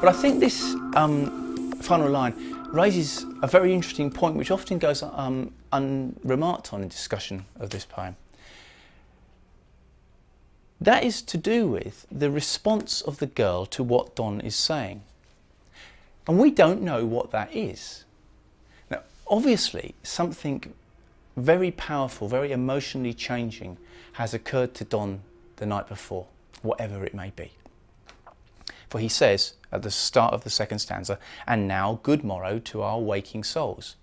But I think this final line raises a very interesting point which often goes unremarked on in discussion of this poem. That is to do with the response of the girl to what Donne is saying. And we don't know what that is. Now, obviously, something very powerful, very emotionally changing has occurred to Donne the night before, whatever it may be. For he says at the start of the second stanza, "And now good morrow to our waking souls."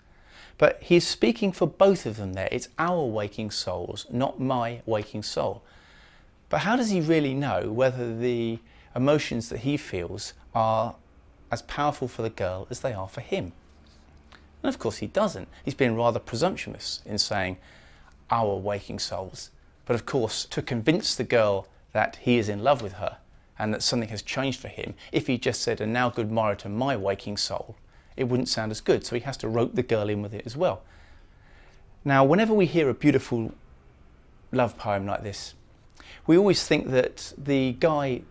But he's speaking for both of them there. It's our waking souls, not my waking soul. But how does he really know whether the emotions that he feels are as powerful for the girl as they are for him? And of course he doesn't. He's being rather presumptuous in saying our waking souls. But of course, to convince the girl that he is in love with her and that something has changed for him, if he just said, "And now good morrow to my waking soul," it wouldn't sound as good. So he has to rope the girl in with it as well. Now, whenever we hear a beautiful love poem like this, we always think that the guy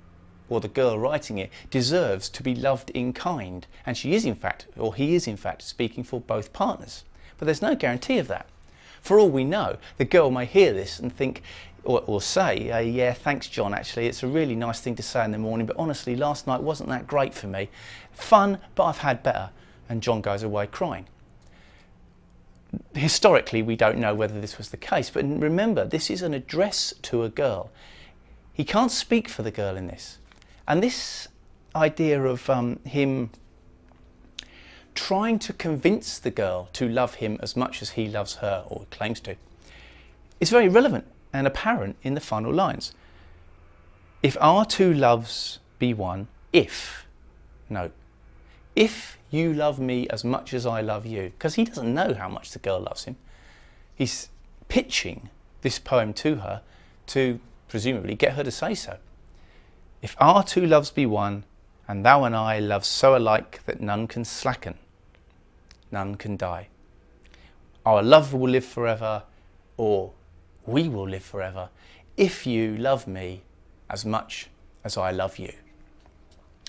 or the girl writing it deserves to be loved in kind, and she is in fact, or he is in fact, speaking for both partners. But there's no guarantee of that. For all we know, the girl may hear this and think, or say, "Yeah, thanks John, actually it's a really nice thing to say in the morning, but honestly last night wasn't that great for me. Fun, but I've had better." And John goes away crying. Historically, we don't know whether this was the case, but remember, this is an address to a girl. He can't speak for the girl in this. And this idea of him trying to convince the girl to love him as much as he loves her, or claims to, is very relevant and apparent in the final lines. If our two loves be one, if you love me as much as I love you, because he doesn't know how much the girl loves him. He's pitching this poem to her to presumably get her to say so. If our two loves be one, and thou and I love so alike that none can slacken, none can die. Our love will live forever, or we will live forever, if you love me as much as I love you.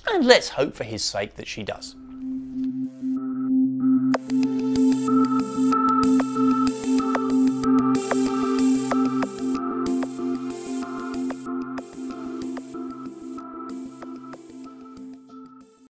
And let's hope for his sake that she does.